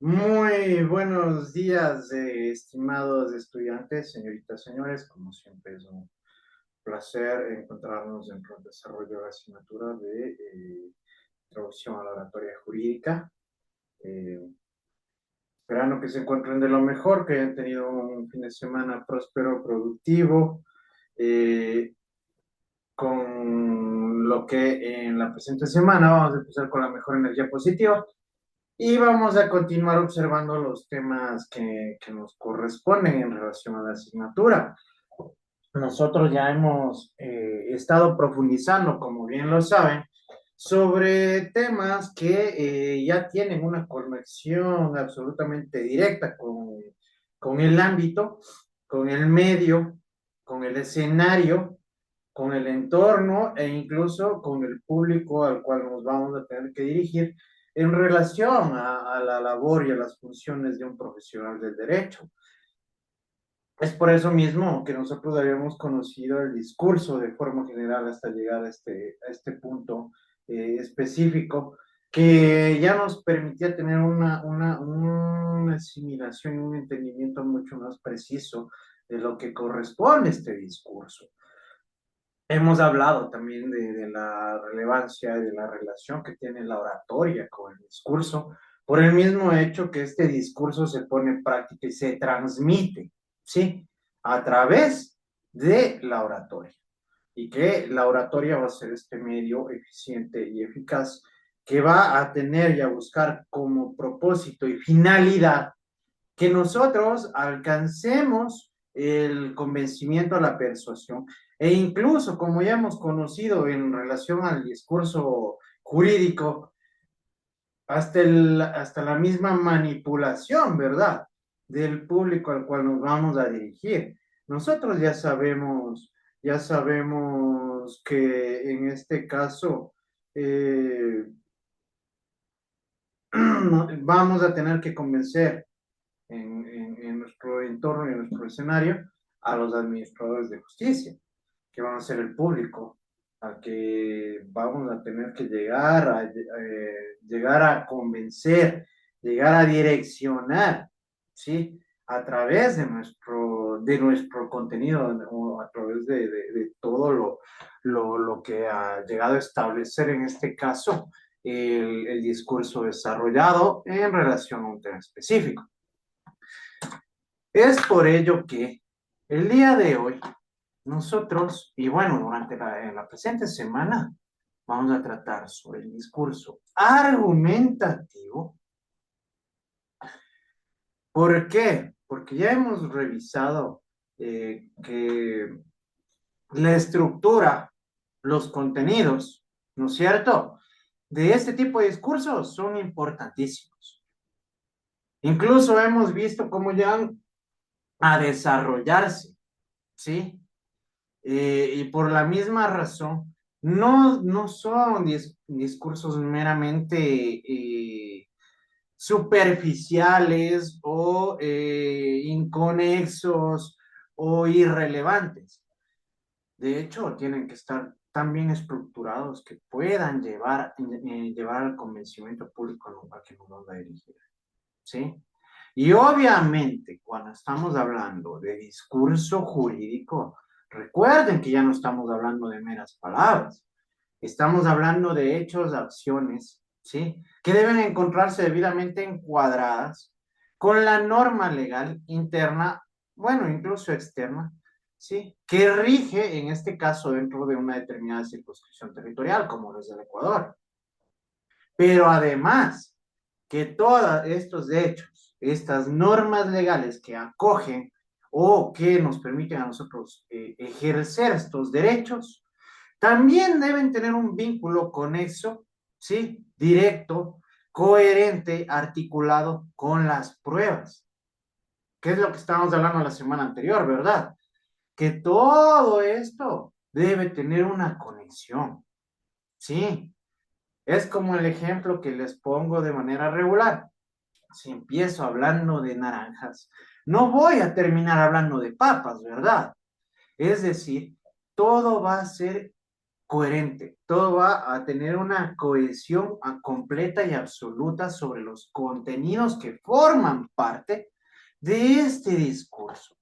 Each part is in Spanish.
Muy buenos días, estimados estudiantes, señoritas, señores. Como siempre es un placer encontrarnos dentro del desarrollo de la asignatura de Introducción a la Oratoria Jurídica. Eh, Esperando que se encuentren de lo mejor, que hayan tenido un fin de semana próspero, productivo, eh, con lo que en la presente semana vamos a empezar con la mejor energía positiva. Y vamos a continuar observando los temas que nos corresponden en relación a la asignatura. Nosotros ya hemos estado profundizando, como bien lo saben, sobre temas que ya tienen una conexión absolutamente directa con el ámbito, con el medio, con el escenario, con el entorno e incluso con el público al cual nos vamos a tener que dirigir en relación a la labor y a las funciones de un profesional del derecho. Es por eso mismo que nosotros habíamos conocido el discurso de forma general hasta llegar a este punto específico que ya nos permitía tener una asimilación y un entendimiento mucho más preciso de lo que corresponde a este discurso. Hemos hablado también de la relevancia y de la relación que tiene la oratoria con el discurso, por el mismo hecho que este discurso se pone en práctica y se transmite, ¿sí? A través de la oratoria. Y que la oratoria va a ser este medio eficiente y eficaz que va a tener y a buscar como propósito y finalidad que nosotros alcancemos el convencimiento a la persuasión e incluso, como ya hemos conocido en relación al discurso jurídico, hasta la misma manipulación, ¿verdad? Del público al cual nos vamos a dirigir. Nosotros ya sabemos que en este caso eh, vamos a tener que convencer en nuestro entorno y en nuestro escenario a los administradores de justicia, que van a ser el público, al que vamos a tener que llegar a convencer, llegar a direccionar, ¿sí? A través de nuestro contenido o a través de todo lo que ha llegado a establecer en este caso el discurso desarrollado en relación a un tema específico. Es por ello que el día de hoy nosotros, y bueno, durante en la presente semana, vamos a tratar sobre el discurso argumentativo. ¿Por qué? Porque ya hemos revisado que la estructura, los contenidos, ¿no es cierto?, de este tipo de discursos son importantísimos. Incluso hemos visto cómo llegan a desarrollarse, ¿sí? Y por la misma razón, no son discursos meramente superficiales o inconexos o irrelevantes. De hecho, tienen que estar tan bien estructurados que puedan llevar al convencimiento público al que nos vamos a dirigir. ¿Sí? Y obviamente, cuando estamos hablando de discurso jurídico, recuerden que ya no estamos hablando de meras palabras, estamos hablando de hechos, acciones, ¿sí? Que deben encontrarse debidamente encuadradas con la norma legal interna, bueno, incluso externa, ¿sí? Que rige, en este caso, dentro de una determinada circunscripción territorial, como es el Ecuador. Pero además, que todos estos hechos, estas normas legales que acogen o que nos permiten a nosotros ejercer estos derechos, también deben tener un vínculo conexo, ¿sí? Directo, coherente, articulado con las pruebas, que es lo que estábamos hablando la semana anterior, ¿verdad? Que todo esto debe tener una conexión, ¿sí? Es como el ejemplo que les pongo de manera regular. Si empiezo hablando de naranjas, no voy a terminar hablando de papas, ¿verdad? Es decir, todo va a ser coherente, todo va a tener una cohesión completa y absoluta sobre los contenidos que forman parte de este discurso,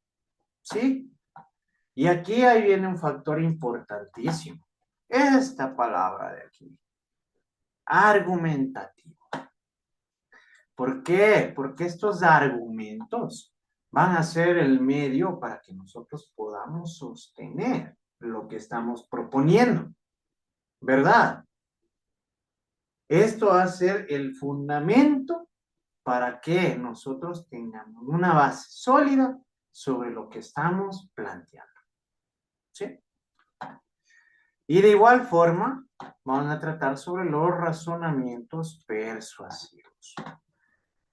¿sí? Y aquí ahí viene un factor importantísimo, esta palabra de aquí, argumentativo. ¿Por qué? Porque estos argumentos van a ser el medio para que nosotros podamos sostener lo que estamos proponiendo, ¿verdad? Esto va a ser el fundamento para que nosotros tengamos una base sólida sobre lo que estamos planteando, ¿sí? Y de igual forma, vamos a tratar sobre los razonamientos persuasivos.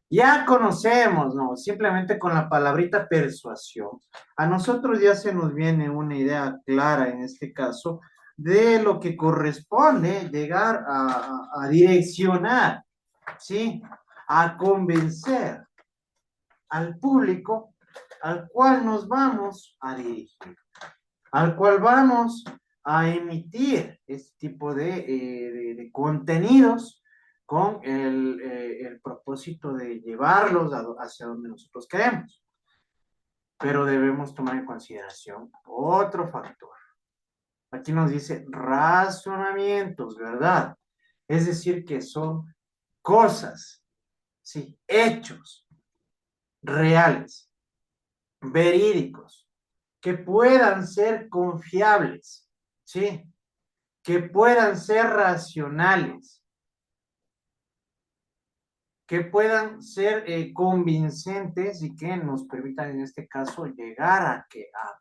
Ya conocemos, ¿no? Simplemente con la palabrita persuasión, a nosotros ya se nos viene una idea clara en este caso de lo que corresponde llegar a direccionar, ¿sí? A convencer al público al cual nos vamos a dirigir, al cual vamos a emitir este tipo de contenidos con el propósito de llevarlos hacia donde nosotros queremos. Pero debemos tomar en consideración otro factor. Aquí nos dice razonamientos, ¿verdad? Es decir, que son cosas, sí, hechos reales, verídicos, que puedan ser confiables, ¿sí? Que puedan ser racionales, que puedan ser convincentes y que nos permitan en este caso llegar a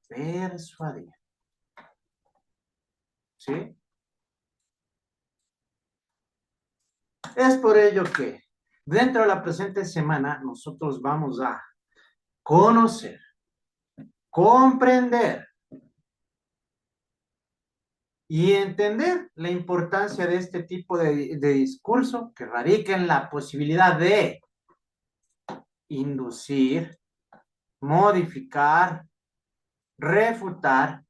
persuadir, ¿sí? Es por ello que dentro de la presente semana nosotros vamos a conocer, comprender y entender la importancia de este tipo de discurso que radica en la posibilidad de inducir, modificar, refutar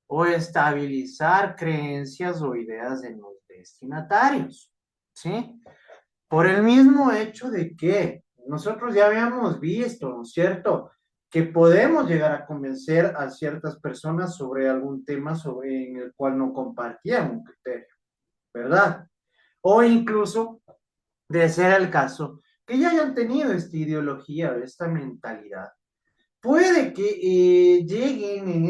o estabilizar creencias o ideas en los destinatarios, ¿sí? Por el mismo hecho de que nosotros ya habíamos visto, ¿no es cierto?, que podemos llegar a convencer a ciertas personas sobre algún tema sobre en el cual no compartían un criterio, ¿verdad? O incluso, de ser el caso, que ya hayan tenido esta ideología, esta mentalidad, puede que lleguen en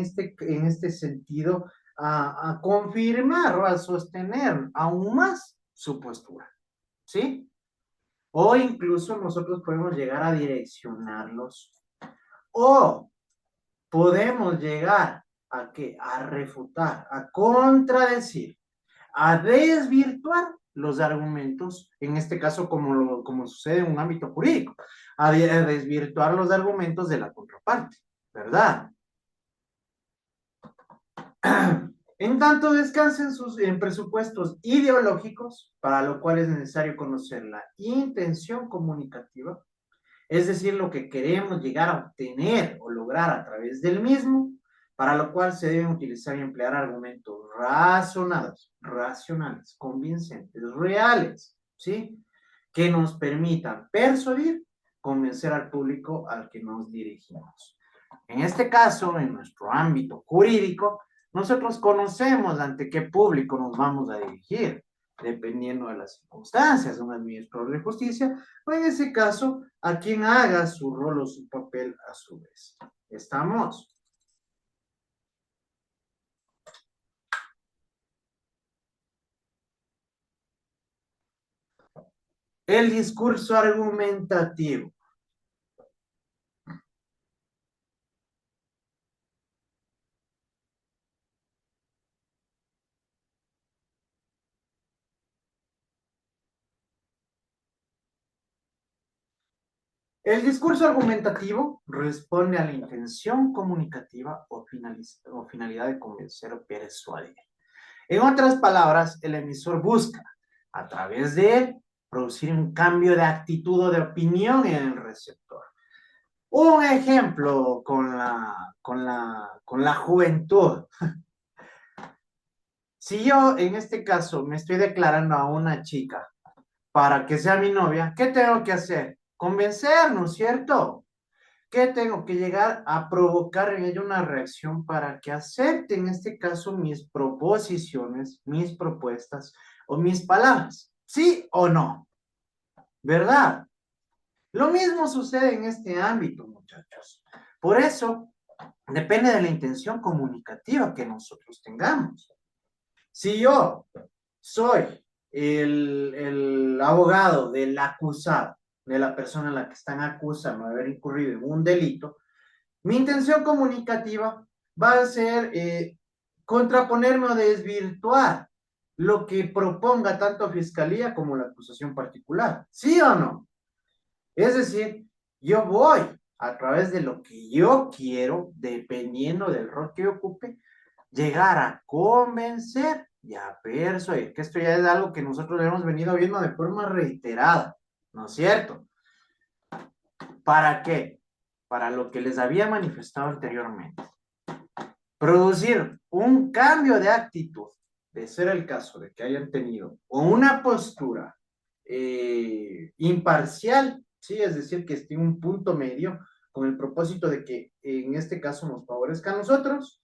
este sentido a confirmar o a sostener aún más su postura, ¿sí? O incluso nosotros podemos llegar a direccionarlos o podemos llegar a que a refutar, a contradecir, a desvirtuar los argumentos, en este caso como sucede en un ámbito jurídico, a desvirtuar los argumentos de la contraparte, ¿verdad? En tanto descansen en presupuestos ideológicos, para lo cual es necesario conocer la intención comunicativa, es decir, lo que queremos llegar a obtener o lograr a través del mismo, para lo cual se deben utilizar y emplear argumentos razonados, racionales, convincentes, reales, ¿sí? Que nos permitan persuadir, convencer al público al que nos dirigimos. En este caso, en nuestro ámbito jurídico, nosotros conocemos ante qué público nos vamos a dirigir, dependiendo de las circunstancias, un administrador de justicia, o en ese caso, a quien haga su rol o su papel a su vez. ¿Estamos? El discurso argumentativo. El discurso argumentativo responde a la intención comunicativa o finalidad de convencer o persuadir. En otras palabras, el emisor busca, a través de él, producir un cambio de actitud o de opinión en el receptor. Un ejemplo con la juventud. Si yo en este caso me estoy declarando a una chica para que sea mi novia, ¿qué tengo que hacer? Convencer, ¿no es cierto? ¿Qué tengo que llegar a provocar en ella una reacción para que acepte en este caso mis proposiciones, mis propuestas o mis palabras? ¿Sí o no? ¿Verdad? Lo mismo sucede en este ámbito, muchachos. Por eso, depende de la intención comunicativa que nosotros tengamos. Si yo soy el abogado del acusado, de la persona a la que están acusando de haber incurrido en un delito, mi intención comunicativa va a ser contraponerme o desvirtuar lo que proponga tanto Fiscalía como la acusación particular. ¿Sí o no? Es decir, yo voy a través de lo que yo quiero, dependiendo del rol que ocupe, llegar a convencer y a persuadir, que esto ya es algo que nosotros hemos venido viendo de forma reiterada, ¿no es cierto? ¿Para qué? Para lo que les había manifestado anteriormente. Producir un cambio de actitud, de ser el caso de que hayan tenido o una postura imparcial, ¿sí? Es decir, que esté en un punto medio con el propósito de que en este caso nos favorezca a nosotros,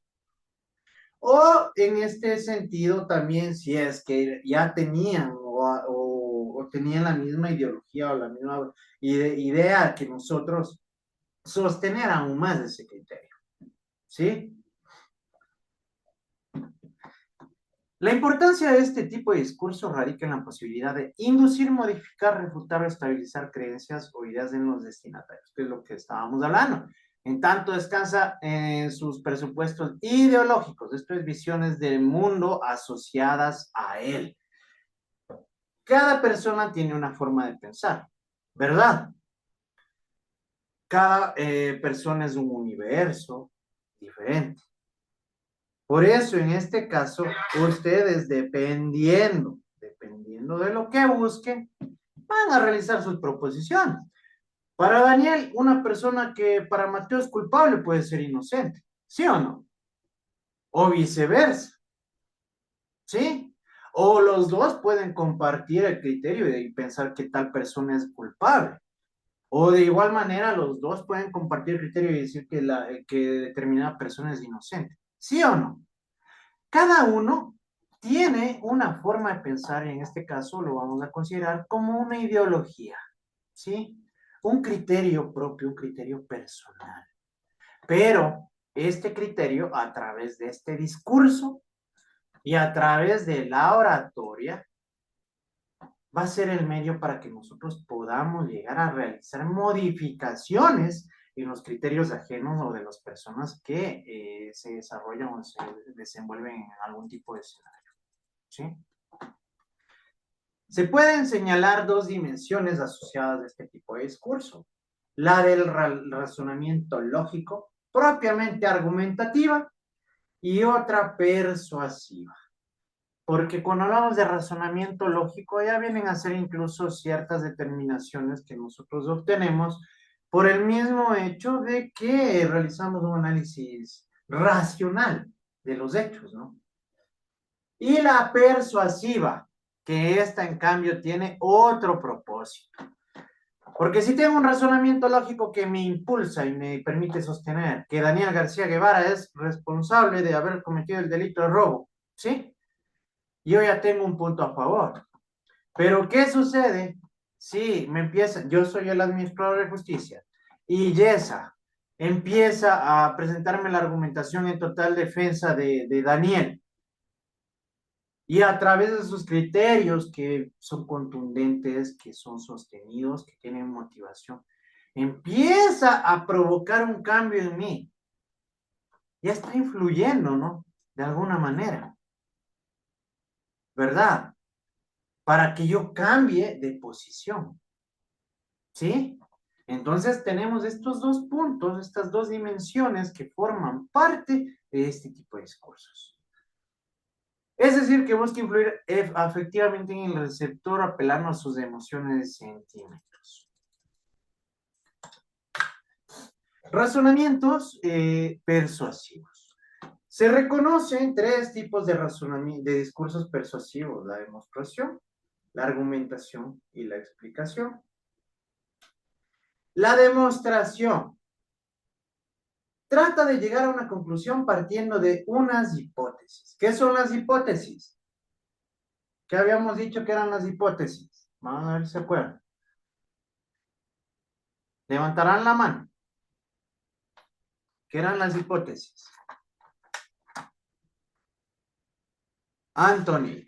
o en este sentido también si es que ya tenían o tenían la misma ideología o la misma idea que nosotros, sostener aún más ese criterio, ¿sí? La importancia de este tipo de discurso radica en la posibilidad de inducir, modificar, refutar o estabilizar creencias o ideas en los destinatarios, que es lo que estábamos hablando. En tanto descansa en sus presupuestos ideológicos, esto es visiones del mundo asociadas a él. Cada persona tiene una forma de pensar, ¿verdad? Cada persona es un universo diferente. Por eso, en este caso, ustedes, dependiendo de lo que busquen, van a realizar sus proposiciones. Para Daniel, una persona que para Mateo es culpable puede ser inocente, ¿sí o no? O viceversa, ¿sí? O los dos pueden compartir el criterio y pensar que tal persona es culpable. O de igual manera, los dos pueden compartir el criterio y decir que determinada persona es inocente, ¿sí o no? Cada uno tiene una forma de pensar y en este caso lo vamos a considerar como una ideología, ¿sí? Un criterio propio, un criterio personal. Pero este criterio a través de este discurso y a través de la oratoria va a ser el medio para que nosotros podamos llegar a realizar modificaciones en los criterios ajenos o de las personas que se desarrollan o se desenvuelven en algún tipo de escenario, ¿sí? Se pueden señalar dos dimensiones asociadas a este tipo de discurso. La del razonamiento lógico, propiamente argumentativa, y otra persuasiva. Porque cuando hablamos de razonamiento lógico, ya vienen a ser incluso ciertas determinaciones que nosotros obtenemos por el mismo hecho de que realizamos un análisis racional de los hechos, ¿no? Y la persuasiva, que esta en cambio tiene otro propósito. Porque si tengo un razonamiento lógico que me impulsa y me permite sostener que Daniel García Guevara es responsable de haber cometido el delito de robo, ¿sí? Yo ya tengo un punto a favor. Pero ¿qué sucede si me empieza, yo soy el administrador de justicia, y Yesa empieza a presentarme la argumentación en total defensa de Daniel? Y a través de sus criterios que son contundentes, que son sostenidos, que tienen motivación, empieza a provocar un cambio en mí. Ya está influyendo, ¿no? De alguna manera, ¿verdad? Para que yo cambie de posición, ¿sí? Entonces tenemos estos dos puntos, estas dos dimensiones que forman parte de este tipo de discursos. Es decir, que busca influir afectivamente en el receptor apelando a sus emociones y sentimientos. Razonamientos persuasivos. Se reconocen tres tipos de razonamiento, de discursos persuasivos: la demostración, la argumentación y la explicación. La demostración trata de llegar a una conclusión partiendo de unas hipótesis. ¿Qué son las hipótesis? ¿Qué habíamos dicho que eran las hipótesis? Vamos a ver si se acuerdan. Levantarán la mano. ¿Qué eran las hipótesis? Anthony,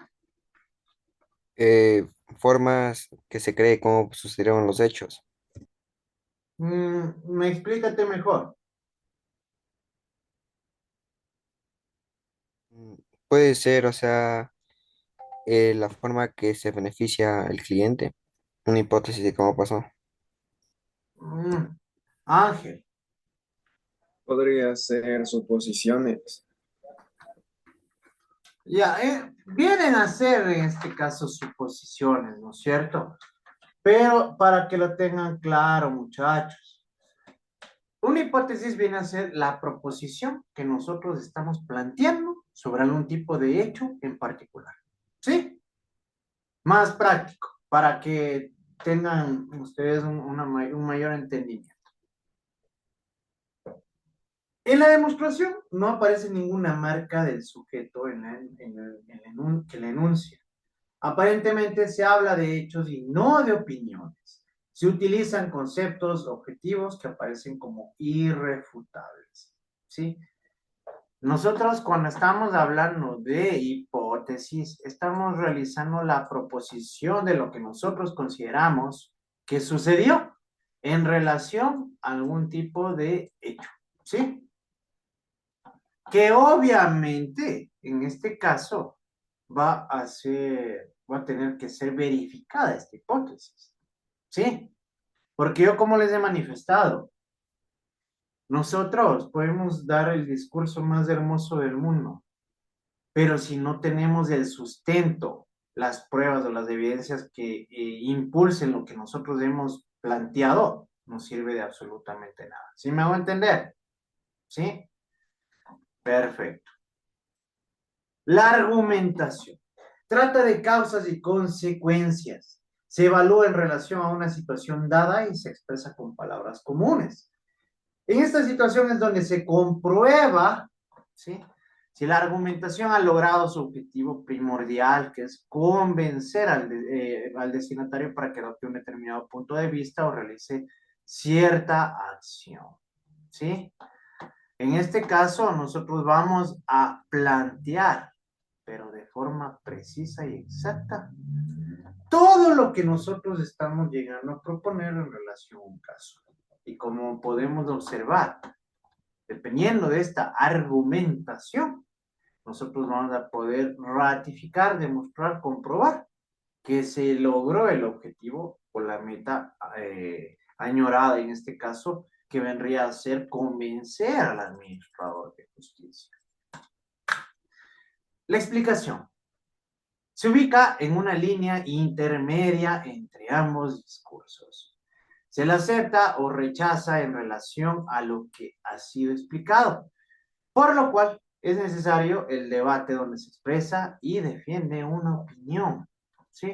Eh, Formas que se cree cómo sucedieron los hechos. me explícate mejor. Mm, Puede ser, o sea, la forma que se beneficia el cliente, una hipótesis de cómo pasó. Ángel, Podría ser suposiciones. ya, vienen a ser en este caso suposiciones, ¿no es cierto? Pero para que lo tengan claro, muchachos, una hipótesis viene a ser la proposición que nosotros estamos planteando sobre algún tipo de hecho en particular. ¿Sí? Más práctico, para que tengan ustedes un mayor entendimiento. En la demostración no aparece ninguna marca del sujeto que la enuncia. Aparentemente se habla de hechos y no de opiniones. Se utilizan conceptos objetivos que aparecen como irrefutables. ¿Sí? Nosotros cuando estamos hablando de hipótesis, estamos realizando la proposición de lo que nosotros consideramos que sucedió en relación a algún tipo de hecho, ¿sí? Que obviamente en este caso va a tener que ser verificada esta hipótesis, ¿sí? Porque yo, como les he manifestado, nosotros podemos dar el discurso más hermoso del mundo, pero si no tenemos el sustento, las pruebas o las evidencias que impulsen lo que nosotros hemos planteado, no sirve de absolutamente nada. ¿Sí me hago entender? ¿Sí? Perfecto. La argumentación trata de causas y consecuencias. Se evalúa en relación a una situación dada y se expresa con palabras comunes. En esta situación es donde se comprueba, ¿sí?, si la argumentación ha logrado su objetivo primordial, que es convencer al destinatario para que adopte un determinado punto de vista o realice cierta acción. ¿Sí? En este caso, nosotros vamos a plantear, pero de forma precisa y exacta, todo lo que nosotros estamos llegando a proponer en relación a un caso. Y como podemos observar, dependiendo de esta argumentación, nosotros vamos a poder ratificar, demostrar, comprobar que se logró el objetivo o la meta añorada en este caso, que vendría a ser convencer al administrador de justicia. La explicación se ubica en una línea intermedia entre ambos discursos. Se la acepta o rechaza en relación a lo que ha sido explicado, por lo cual es necesario el debate donde se expresa y defiende una opinión, ¿sí?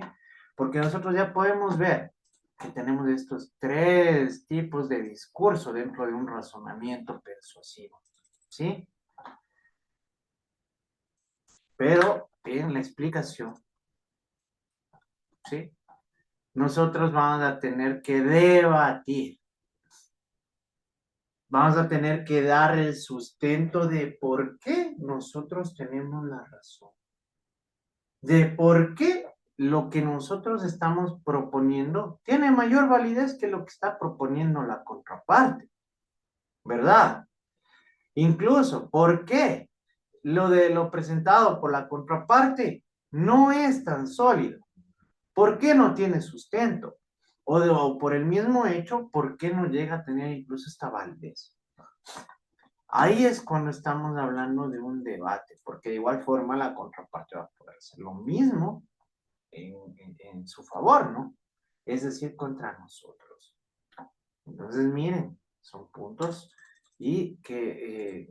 Porque nosotros ya podemos ver que tenemos estos tres tipos de discurso dentro de un razonamiento persuasivo, ¿sí? Pero en la explicación, ¿sí?, nosotros vamos a tener que debatir, vamos a tener que dar el sustento de por qué nosotros tenemos la razón, de por qué lo que nosotros estamos proponiendo tiene mayor validez que lo que está proponiendo la contraparte, ¿verdad? Incluso, ¿por qué lo de lo presentado por la contraparte no es tan sólido? ¿Por qué no tiene sustento? O por el mismo hecho, ¿por qué no llega a tener incluso esta validez? Ahí es cuando estamos hablando de un debate, porque de igual forma la contraparte va a poder hacer lo mismo en su favor, ¿no? Es decir, contra nosotros. Entonces, miren, son puntos y que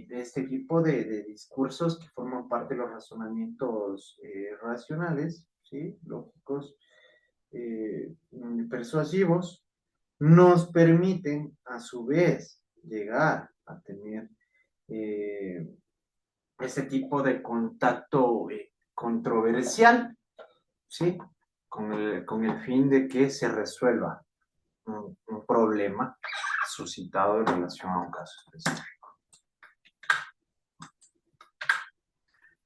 de este tipo de discursos que forman parte de los razonamientos racionales, ¿sí? Lógicos, persuasivos, nos permiten a su vez llegar a tener eh, ese tipo de contacto controversial, ¿sí? Con el fin de que se resuelva un problema suscitado en relación a un caso específico.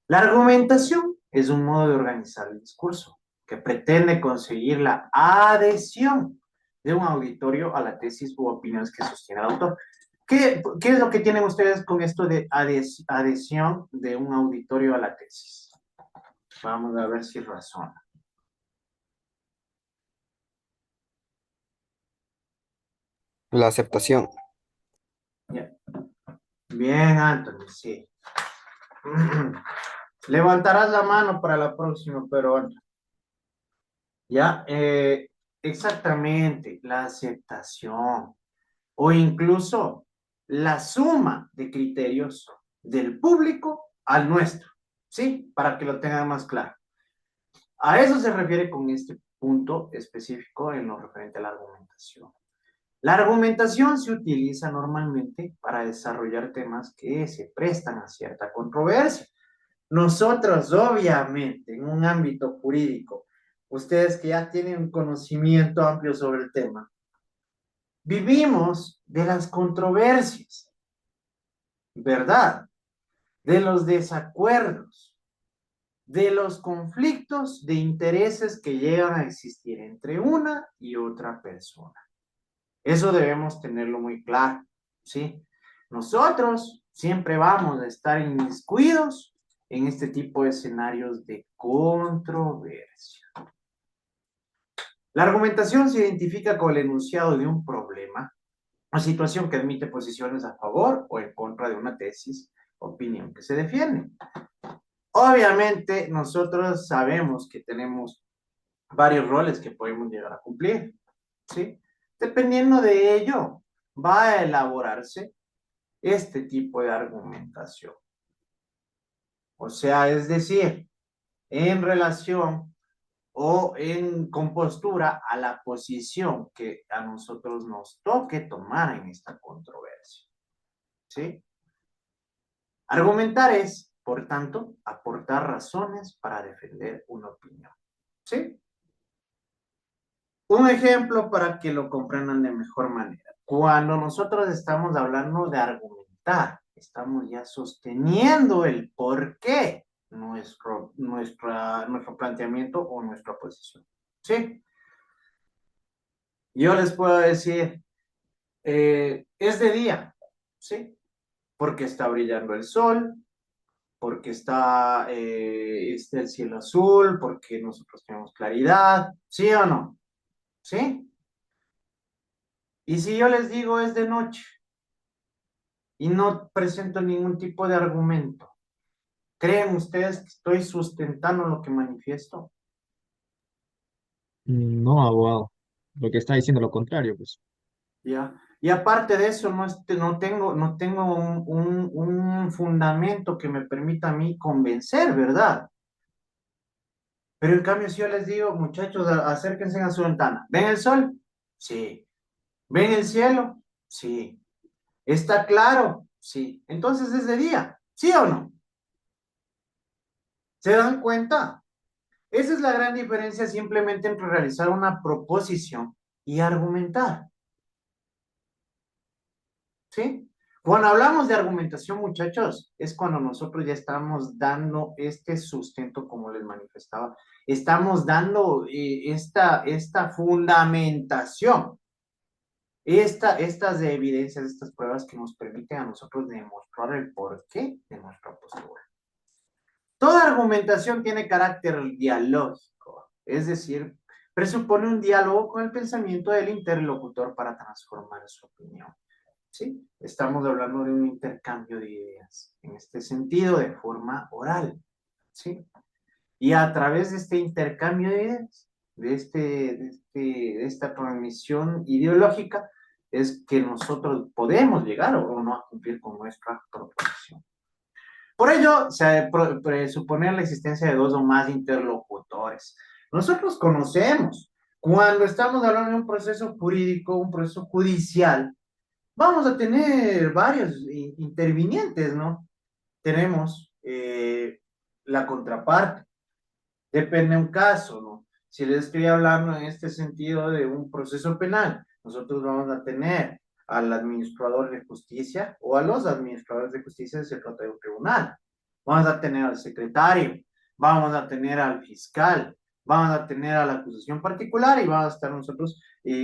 La argumentación es un modo de organizar el discurso que pretende conseguir la adhesión de un auditorio a la tesis u opiniones que sostiene el autor. ¿Qué es lo que tienen ustedes con esto de adhesión de un auditorio a la tesis? Vamos a ver si razona. La aceptación. Yeah. Bien, Anthony, sí. Levantarás la mano para la próxima, pero ya, exactamente, la aceptación o incluso la suma de criterios del público al nuestro, ¿sí? Para que lo tengan más claro. A eso se refiere con este punto específico en lo referente a la argumentación. La argumentación se utiliza normalmente para desarrollar temas que se prestan a cierta controversia. Nosotros, obviamente, en un ámbito jurídico, ustedes que ya tienen un conocimiento amplio sobre el tema, vivimos de las controversias, ¿verdad? De los desacuerdos, de los conflictos de intereses que llegan a existir entre una y otra persona. Eso debemos tenerlo muy claro, ¿sí? Nosotros siempre vamos a estar inmiscuidos en este tipo de escenarios de controversia. La argumentación se identifica con el enunciado de un problema, una situación que admite posiciones a favor o en contra de una tesis, opinión que se defiende. Obviamente, nosotros sabemos que tenemos varios roles que podemos llegar a cumplir, ¿sí? Dependiendo de ello, va a elaborarse este tipo de argumentación. O sea, es decir, en relación o en compostura a la posición que a nosotros nos toque tomar en esta controversia, ¿sí? Argumentar es, por tanto, aportar razones para defender una opinión, ¿sí? Un ejemplo para que lo comprendan de mejor manera. Cuando nosotros estamos hablando de argumentar, estamos ya sosteniendo el por qué nuestro planteamiento o nuestra posición. ¿Sí? Yo les puedo decir, es de día, ¿sí? Porque está brillando el sol, porque está el cielo azul, porque nosotros tenemos claridad, ¿sí o no? ¿Sí? Y si yo les digo es de noche y no presento ningún tipo de argumento, ¿creen ustedes que estoy sustentando lo que manifiesto? No, abogado. Lo que está diciendo lo contrario, pues. ¿Ya? Y aparte de eso, no tengo un fundamento que me permita a mí convencer, ¿verdad? Pero en cambio, si yo les digo, muchachos, acérquense a su ventana, ¿ven el sol? Sí. ¿Ven el cielo? Sí. ¿Está claro? Sí. Entonces es de día, ¿sí o no? ¿Se dan cuenta? Esa es la gran diferencia simplemente entre realizar una proposición y argumentar, ¿sí? Cuando hablamos de argumentación, muchachos, es cuando nosotros ya estamos dando este sustento, como les manifestaba, estamos dando esta fundamentación, estas evidencias, estas pruebas que nos permiten a nosotros demostrar el porqué de nuestra postura. Toda argumentación tiene carácter dialógico, es decir, presupone un diálogo con el pensamiento del interlocutor para transformar su opinión. ¿Sí? Estamos hablando de un intercambio de ideas, en este sentido, de forma oral. ¿Sí? Y a través de este intercambio de ideas, de esta transmisión ideológica, es que nosotros podemos llegar o no a cumplir con nuestra proposición. Por ello, se presupone la existencia de dos o más interlocutores. Nosotros conocemos, cuando estamos hablando de un proceso jurídico, un proceso judicial, vamos a tener varios intervinientes, ¿no? Tenemos la contraparte, depende de un caso, ¿no? Si les estoy hablando en este sentido de un proceso penal, nosotros vamos a tener al administrador de justicia o a los administradores de justicia si se trata de un tribunal. Vamos a tener al secretario, vamos a tener al fiscal, vamos a tener a la acusación particular y vamos a estar nosotros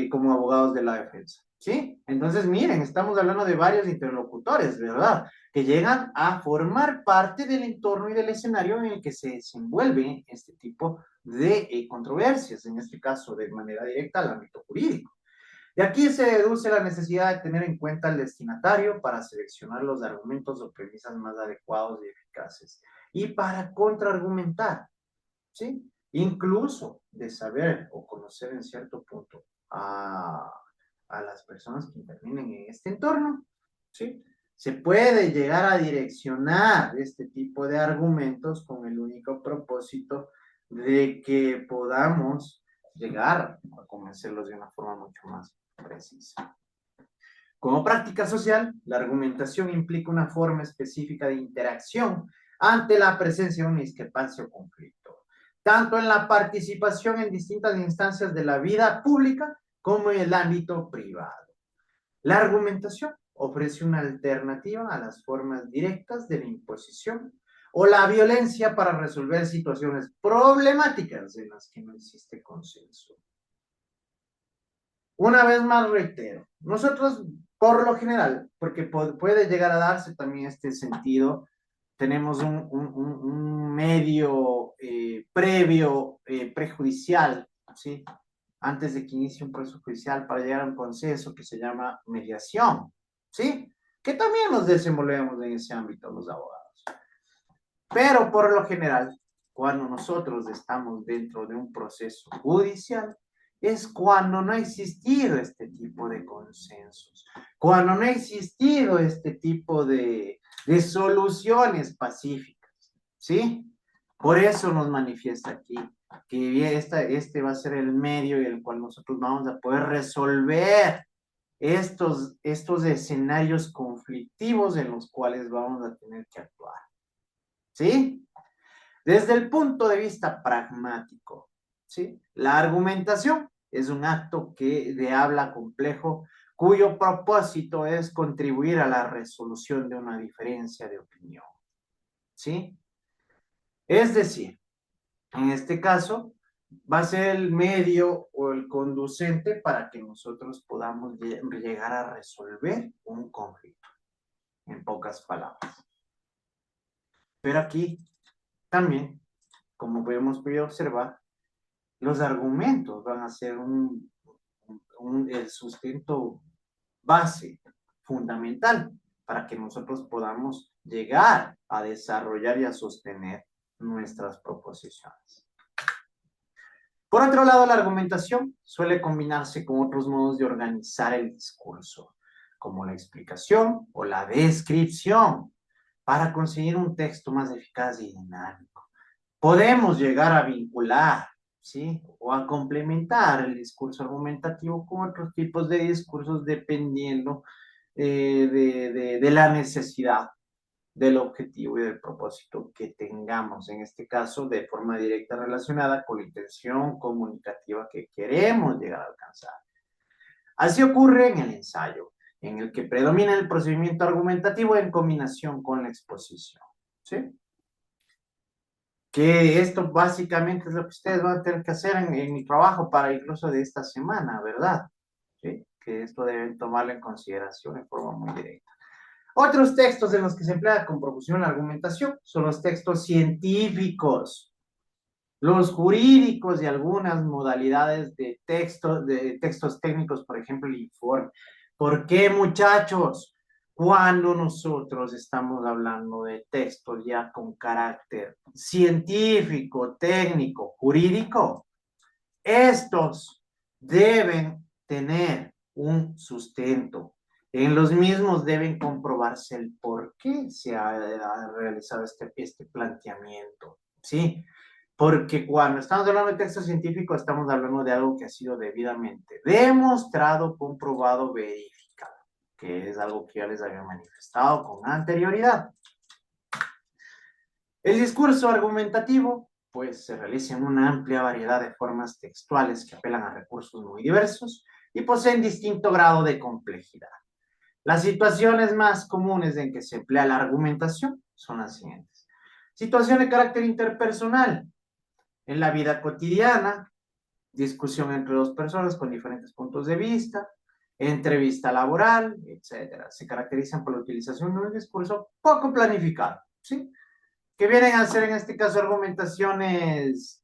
como abogados de la defensa. ¿Sí? Entonces, miren, estamos hablando de varios interlocutores, ¿verdad? Que llegan a formar parte del entorno y del escenario en el que se desenvuelve este tipo de controversias, en este caso de manera directa al ámbito jurídico. De aquí se deduce la necesidad de tener en cuenta al destinatario para seleccionar los argumentos o premisas más adecuados y eficaces y para contraargumentar, ¿sí? Incluso de saber o conocer en cierto punto a las personas que intervienen en este entorno, ¿sí? Se puede llegar a direccionar este tipo de argumentos con el único propósito de que podamos llegar a convencerlos de una forma mucho más precisa. Como práctica social, la argumentación implica una forma específica de interacción ante la presencia de una discrepancia o conflicto, tanto en la participación en distintas instancias de la vida pública como en el ámbito privado. La argumentación ofrece una alternativa a las formas directas de la imposición o la violencia para resolver situaciones problemáticas en las que no existe consenso. Una vez más reitero, nosotros por lo general, porque puede llegar a darse también este sentido, tenemos un medio previo, prejudicial, ¿sí? Antes de que inicie un proceso judicial para llegar a un consenso que se llama mediación, ¿sí? Que también nos desenvolvemos en ese ámbito los abogados. Pero por lo general, cuando nosotros estamos dentro de un proceso judicial, es cuando no ha existido este tipo de consensos, cuando no ha existido este tipo de soluciones pacíficas, ¿sí? Por eso nos manifiesta aquí que este va a ser el medio en el cual nosotros vamos a poder resolver estos escenarios conflictivos en los cuales vamos a tener que actuar, ¿sí? Desde el punto de vista pragmático, ¿sí? La argumentación es un acto de habla complejo cuyo propósito es contribuir a la resolución de una diferencia de opinión, ¿sí? Es decir, en este caso, va a ser el medio o el conducente para que nosotros podamos llegar a resolver un conflicto, en pocas palabras. Pero aquí también, como hemos podido observar, los argumentos van a ser el sustento base fundamental para que nosotros podamos llegar a desarrollar y a sostener nuestras proposiciones. Por otro lado, la argumentación suele combinarse con otros modos de organizar el discurso, como la explicación o la descripción, para conseguir un texto más eficaz y dinámico. Podemos llegar a vincular, ¿sí? O a complementar el discurso argumentativo con otros tipos de discursos dependiendo de la necesidad, del objetivo y del propósito que tengamos, en este caso de forma directa relacionada con la intención comunicativa que queremos llegar a alcanzar. Así ocurre en el ensayo, en el que predomina el procedimiento argumentativo en combinación con la exposición, ¿sí? Que esto básicamente es lo que ustedes van a tener que hacer en mi trabajo para incluso de esta semana, ¿verdad? ¿Sí? Que esto deben tomarlo en consideración en forma muy directa. Otros textos en los que se emplea con profusión la argumentación son los textos científicos, los jurídicos y algunas modalidades de textos técnicos, por ejemplo, el informe. ¿Por qué, muchachos? Cuando nosotros estamos hablando de textos ya con carácter científico, técnico, jurídico, estos deben tener un sustento. En los mismos deben comprobarse el por qué se ha realizado este planteamiento, ¿sí? Porque cuando estamos hablando de texto científico, estamos hablando de algo que ha sido debidamente demostrado, comprobado, verificado, que es algo que ya les había manifestado con anterioridad. El discurso argumentativo, pues, se realiza en una amplia variedad de formas textuales que apelan a recursos muy diversos y poseen distinto grado de complejidad. Las situaciones más comunes en que se emplea la argumentación son las siguientes. Situación de carácter interpersonal. En la vida cotidiana, discusión entre dos personas con diferentes puntos de vista, entrevista laboral, etcétera. Se caracterizan por la utilización de un discurso poco planificado, ¿sí? Que vienen a ser en este caso argumentaciones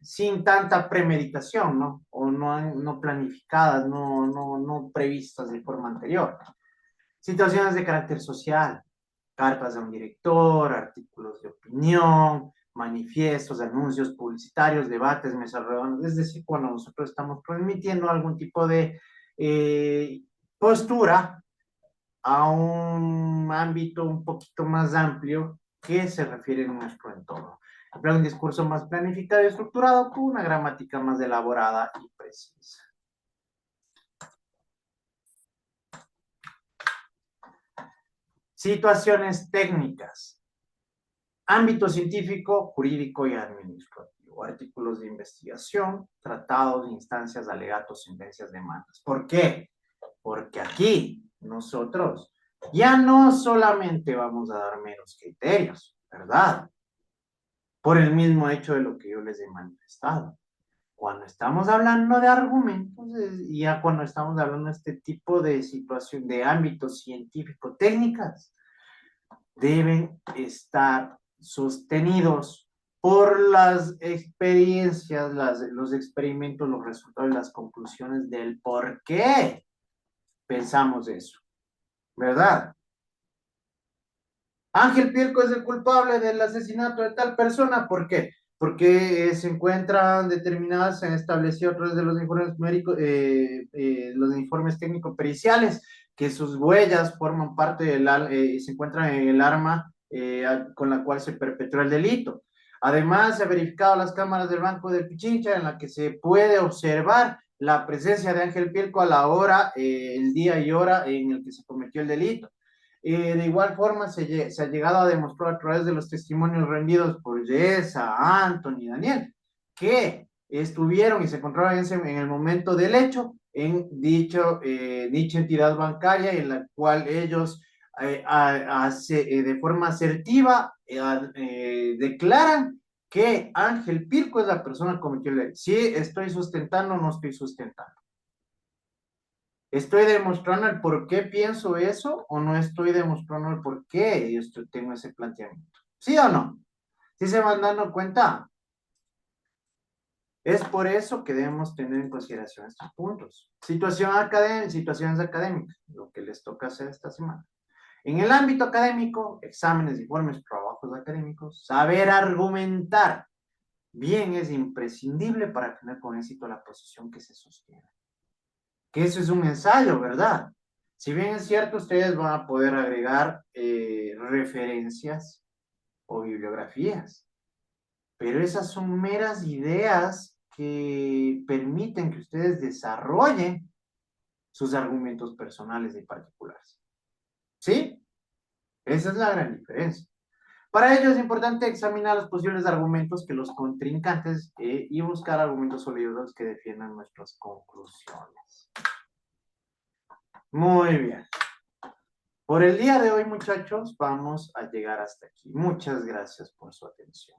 sin tanta premeditación, ¿no? O no planificadas, no previstas de forma anterior. Situaciones de carácter social, cartas de un director, artículos de opinión, manifiestos, anuncios publicitarios, debates, mesas redondas, es decir, cuando nosotros estamos transmitiendo algún tipo de postura a un ámbito un poquito más amplio que se refiere a nuestro entorno. Habrá un discurso más planificado y estructurado con una gramática más elaborada y precisa. Situaciones técnicas. Ámbito científico, jurídico y administrativo. Artículos de investigación, tratados, instancias, alegatos, sentencias, demandas. ¿Por qué? Porque aquí nosotros ya no solamente vamos a dar meros criterios, ¿verdad? Por el mismo hecho de lo que yo les he manifestado. Cuando estamos hablando de argumentos, ya cuando estamos hablando de este tipo de situación, de ámbitos científico-técnicas, deben estar sostenidos por las experiencias, los experimentos, los resultados, las conclusiones del por qué pensamos eso, ¿verdad? Ángel Pielco es el culpable del asesinato de tal persona, ¿por qué? Porque se encuentran determinadas, se han establecido a través de los informes médicos, los informes técnico-periciales, que sus huellas forman parte se encuentran en el arma con la cual se perpetró el delito. Además, se ha verificado las cámaras del Banco de Pichincha en la que se puede observar la presencia de Ángel Pielco a la hora, el día y hora en el que se cometió el delito. De igual forma, se ha llegado a demostrar a través de los testimonios rendidos por Yesa, Anthony y Daniel, que estuvieron y se encontraban en el momento del hecho en dicha entidad bancaria en la cual ellos de forma asertiva declaran que Ángel Pirco es la persona que cometió el delito. Sí, estoy sustentando o no estoy sustentando. ¿Estoy demostrando el por qué pienso eso o no estoy demostrando el por qué yo tengo ese planteamiento? ¿Sí o no? ¿Sí se van dando cuenta? Es por eso que debemos tener en consideración estos puntos. Situaciones académicas, lo que les toca hacer esta semana. En el ámbito académico, exámenes, informes, trabajos académicos, saber argumentar bien es imprescindible para tener con éxito la posición que se sostiene. Que eso es un ensayo, ¿verdad? Si bien es cierto, ustedes van a poder agregar referencias o bibliografías, pero esas son meras ideas que permiten que ustedes desarrollen sus argumentos personales y particulares. ¿Sí? Esa es la gran diferencia. Para ello es importante examinar los posibles argumentos que los contrincantes y buscar argumentos sólidos que defiendan nuestras conclusiones. Muy bien. Por el día de hoy, muchachos, vamos a llegar hasta aquí. Muchas gracias por su atención.